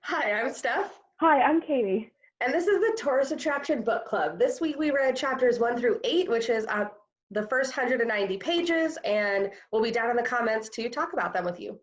Hi, I'm Steph, Hi, I'm Katie. and this is the Tourist Attraction Book Club. This week we read chapters 1 through 8, which is the first 190 pages, and we'll be down in the comments to talk about them with you.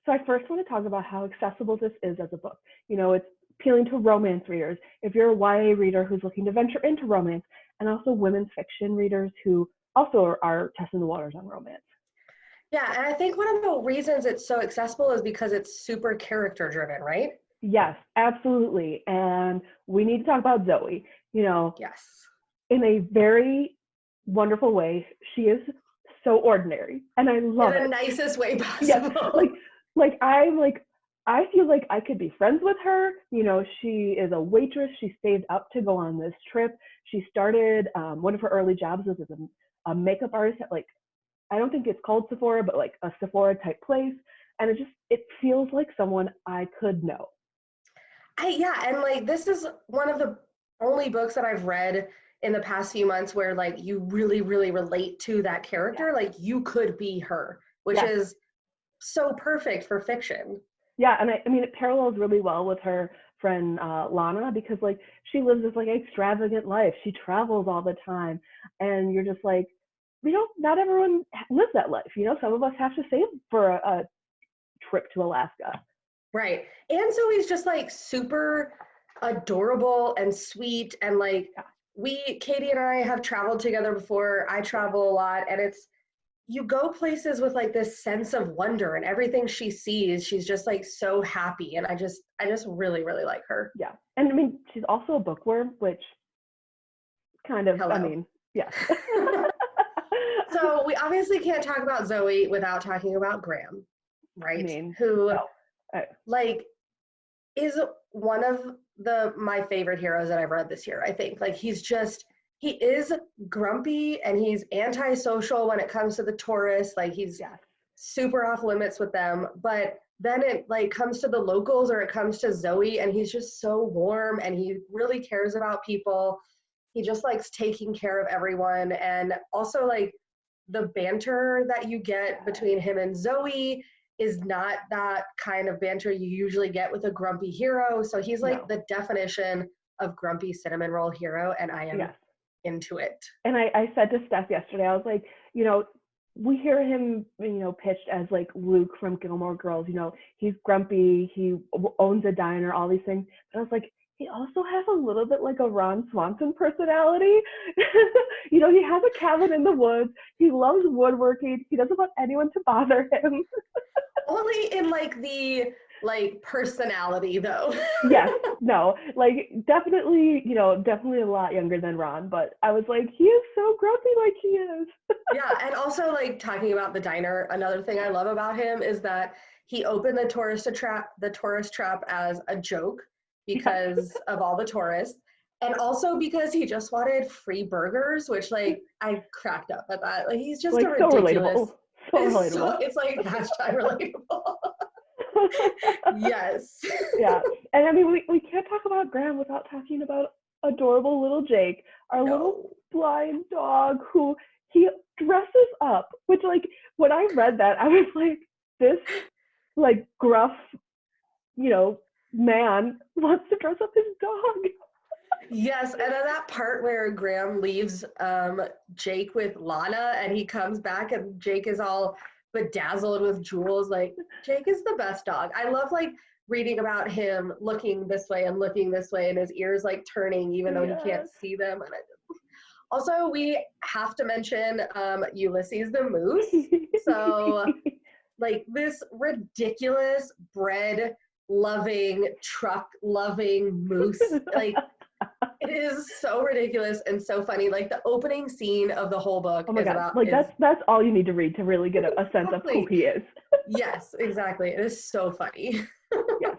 So I first want to talk about how accessible this is as a book. It's appealing to romance readers. If you're a YA reader who's looking to venture into romance, and also women's fiction readers who also are testing the waters on romance. Yeah, and I think one of the reasons it's so accessible is because it's super character driven, right? Yes, absolutely. And we need to talk about Zoey. Yes. In a very wonderful way, she is so ordinary, and I In love the it. nicest way Yes, possible. I feel like I could be friends with her. She is a waitress. She saved up to go on this trip. She started one of her early jobs was as a makeup artist at, like, I don't think it's called Sephora, but like a Sephora type place. And it feels like someone I could know. Yeah, and like this is one of the only books that I've read in the past few months where like you really, really relate to that Yeah. character. Like you could be her, which Yes. is so perfect for fiction. Yeah, and I mean it parallels really well with her friend Lana, because like she lives this like extravagant life. She travels all the time, and you're just like, not everyone lives that life. Some of us have to save for a trip to Alaska. Right. And so he's just like super adorable and sweet. And like Yeah. Katie and I have traveled together before. I travel a lot, and you go places with like this sense of wonder, and everything she sees, she's just like so happy. And I just really, really like her. Yeah, and I mean she's also a bookworm, which kind of, I Hello. mean, yes. So we obviously can't talk about Zoey without talking about Graham, I right? mean, Who no. like is one of my favorite heroes that I've read this year. I think like he is grumpy and he's antisocial when it comes to the tourists. Like he's Yes. super off limits with them, but then it like comes to the locals or it comes to Zoey and he's just so warm and he really cares about people. He just likes taking care of everyone, and also like the banter that you get between him and Zoey is not that kind of banter you usually get with a grumpy hero. So he's like No. the definition of grumpy cinnamon roll hero, and I am Yes. into it. And I said to Steph yesterday, I was like, we hear him, pitched as like Luke from Gilmore Girls. He's grumpy, he owns a diner, all these things. But I was like, he also has a little bit like a Ron Swanson personality. He has a cabin in the woods. He loves woodworking. He doesn't want anyone to bother him. Only in like the like personality though. Yes, no, like definitely a lot younger than Ron, but I was like, he is so grumpy like he is. Yeah, and also like talking about the diner, another thing I love about him is that he opened the tourist trap as a joke Yes. because of all the tourists, and also because he just wanted free burgers, which like I cracked up at that. Like he's just Like a so ridiculous. relatable. So relatable. It's like hashtag relatable. Yes. Yeah. And I mean we can't talk about Graham without talking about adorable little Jake, our little No. blind dog who he dresses up, which like when I read that I was like, this like gruff, man wants to dress up his dog. Yes, and then that part where Graham leaves Jake with Lana and he comes back and Jake is all bedazzled with jewels. Like Jake is the best dog. I love like reading about him looking this way and his ears like turning even though he can't Yes. see them. And also we have to mention Ulysses the moose. So like this ridiculous bread loving, truck loving moose. Like it is so ridiculous and so funny. Like the opening scene of the whole book Oh my is god, about like is that's all you need to read to really get a sense of who exactly. he is. Yes, exactly. It is so funny. Yes.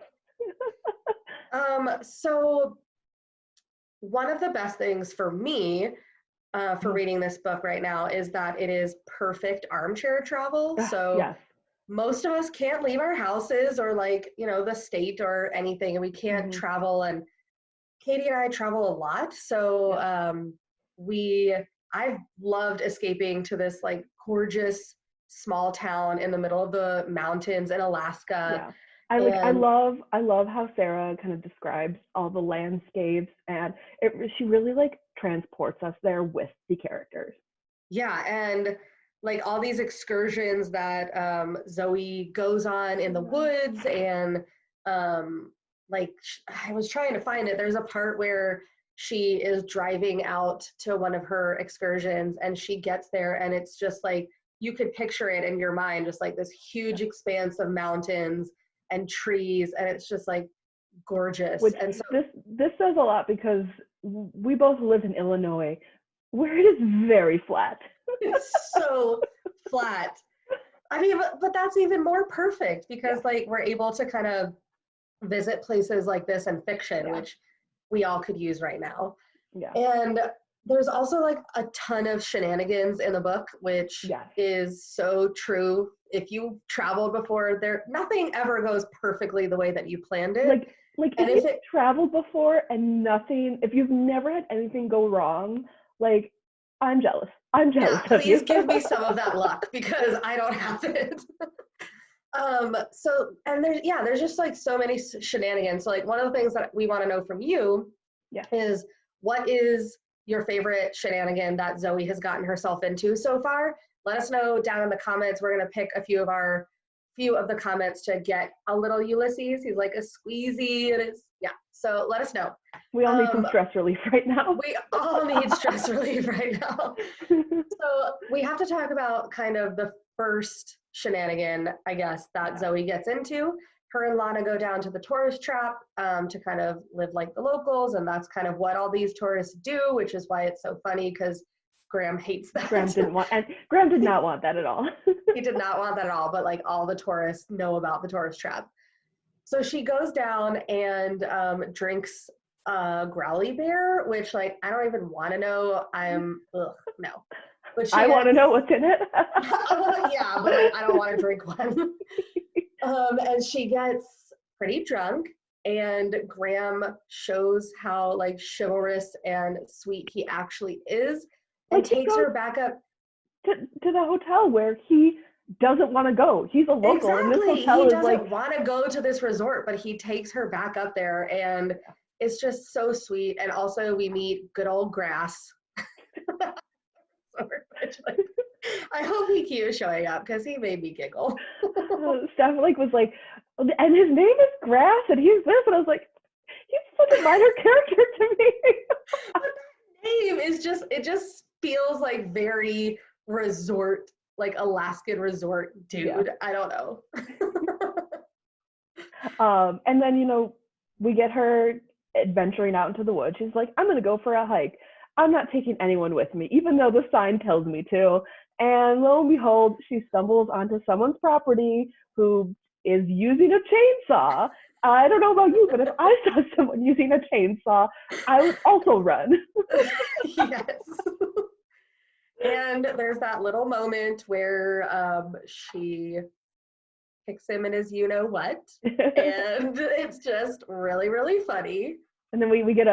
So one of the best things for me for reading this book right now is that it is perfect armchair travel. So Yes. most of us can't leave our houses or like, the state or anything, and we can't Mm-hmm. travel. And Katie and I travel a lot, so Yes. I've loved escaping to this like gorgeous small town in the middle of the mountains in Alaska. Yeah. I And love how Sarah kind of describes all the landscapes, and she really like transports us there with the characters. yeah, and like all these excursions that Zoe goes on in the woods, and like I was trying to find it. There's a part where she is driving out to one of her excursions, and she gets there, and it's just like you could picture it in your mind, just like this huge expanse of mountains and trees, and it's just like gorgeous. Which And so this says a lot because we both live in Illinois, where it is very flat. it's so flat. I mean, but that's even more perfect because like we're able to kind of visit places like this in fiction, which we all could use right now. Yeah. And there's also like a ton of shenanigans in the book, which is so true. If you traveled before, nothing ever goes perfectly the way that you planned it. Like if you've traveled before and if you've never had anything go wrong, like I'm jealous. I'm jealous of please you. give me some of that luck because I don't have it. So, and there's just like so many shenanigans. So like one of the things that we want to know from you is what is your favorite shenanigan that Zoe has gotten herself into so far? Let us know down in the comments. We're going to pick a few of the comments to get a little Ulysses. He's like a squeezy and so let us know. We all need some stress relief right now. We all need stress relief right now. So we have to talk about kind of the first shenanigan, I guess, that Zoe gets into. Her and Lana go down to the tourist trap to kind of live like the locals, and that's kind of what all these tourists do, which is why it's so funny because Graham hates that. Graham did not want that at all. He did not want that at all, but like all the tourists know about the tourist trap. So she goes down and drinks growly beer, which like I don't even want to know. No. But I want to know what's in it. Yeah, but like, I don't want to drink one. And she gets pretty drunk, and Graham shows how like chivalrous and sweet he actually is, and takes her back up to the hotel where he doesn't want to go. He's a local, and this hotel he doesn't like want to go to this resort, but he takes her back up there, and it's just so sweet. And also we meet good old Grass. I hope he keeps showing up because he made me giggle. Steph was like, and his name is Grass, and he's this, and I was like, he's such a minor character to me. But that name is it just feels like very resort, like Alaskan resort dude. Yeah. I don't know. And then we get her adventuring out into the woods. She's like, I'm gonna go for a hike. I'm not taking anyone with me, even though the sign tells me to. And lo and behold, she stumbles onto someone's property who is using a chainsaw. I don't know about you, but if I saw someone using a chainsaw, I would also run. Yes. And there's that little moment where she kicks him in his you-know-what. And it's just really, really funny. And then we get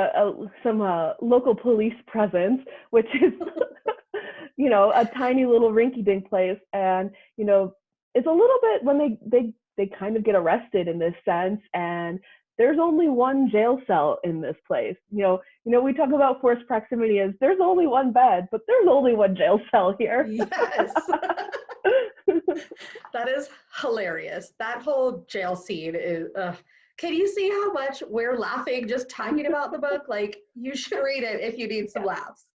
some local police presence, which is, a tiny little rinky-dink place. And, it's a little bit when they kind of get arrested in this sense. And there's only one jail cell in this place. We talk about forced proximity as there's only one bed, but there's only one jail cell here. Yes. That is hilarious. That whole jail scene is, can you see how much we're laughing just talking about the book? Like, you should read it if you need some laughs.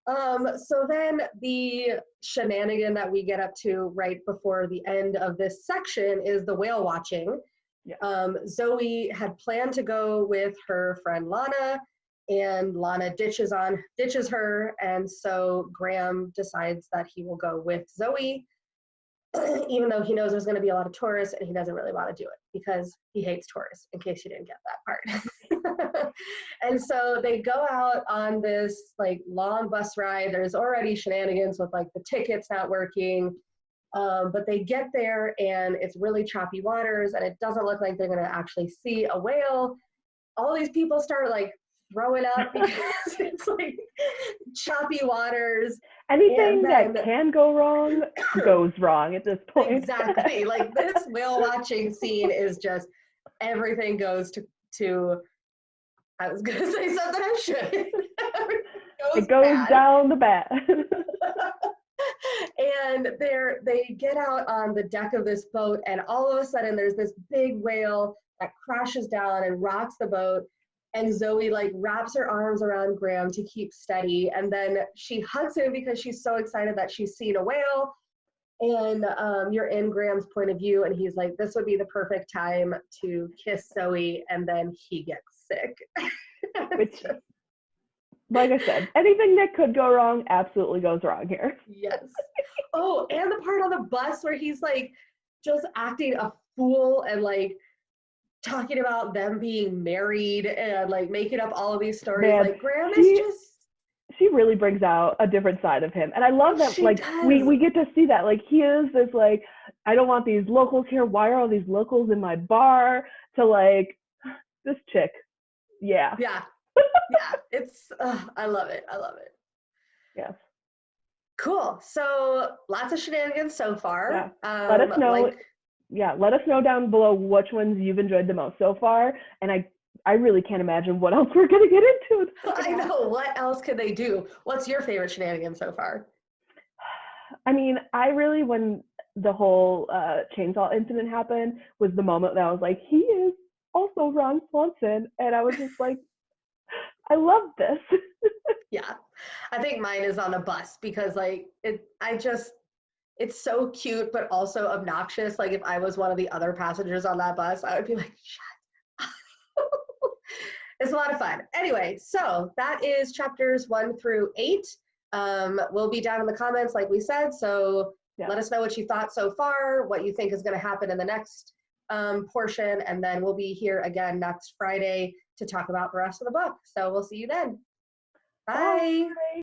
So then the shenanigan that we get up to right before the end of this section is the whale watching. Yeah. Zoe had planned to go with her friend Lana, and Lana ditches her, and so Graham decides that he will go with Zoe, even though he knows there's going to be a lot of tourists, and he doesn't really want to do it because he hates tourists, in case you didn't get that part. And so they go out on this like long bus ride. There's already shenanigans with like the tickets not working, but they get there and it's really choppy waters, and it doesn't look like they're going to actually see a whale. All these people start like throw it up because it's like choppy waters. Anything And that then can go wrong goes wrong at this point. exactly, like this whale watching scene is just everything goes to I was gonna say something I shouldn't. It goes down the bad. And they get out on the deck of this boat, and all of a sudden there's this big whale that crashes down and rocks the boat. And Zoey like wraps her arms around Graham to keep steady, and then she hugs him because she's so excited that she's seen a whale. And you're in Graham's point of view, and he's like, this would be the perfect time to kiss Zoey, and then he gets sick. Which, like I said, anything that could go wrong absolutely goes wrong here. Yes. Oh, and the part on the bus where he's like just acting a fool and like talking about them being married and like making up all of these stories. Man, like Graham is just she really brings out a different side of him. And I love that, like, we get to see that. Like, he is this, like, I don't want these locals here. Why are all these locals in my bar? To, like, this chick. Yeah. Yeah. Yeah. It's, I love it. I love it. Yes. Cool. So lots of shenanigans so far. Yeah. Let us know. Let us know down below which ones you've enjoyed the most so far. And I really can't imagine what else we're going to get into. I know. What else could they do? What's your favorite shenanigan so far? I mean, I really, when the whole chainsaw incident happened, was the moment that I was like, he is also Ron Swanson. And I was just like, I love this. Yeah. I think mine is on a bus because like it's so cute, but also obnoxious. Like if I was one of the other passengers on that bus, I would be like, shut up. It's a lot of fun. Anyway, so that is chapters 1 through 8. We'll be down in the comments, like we said. So let us know what you thought so far, what you think is going to happen in the next portion. And then we'll be here again next Friday to talk about the rest of the book. So we'll see you then. Bye. Bye.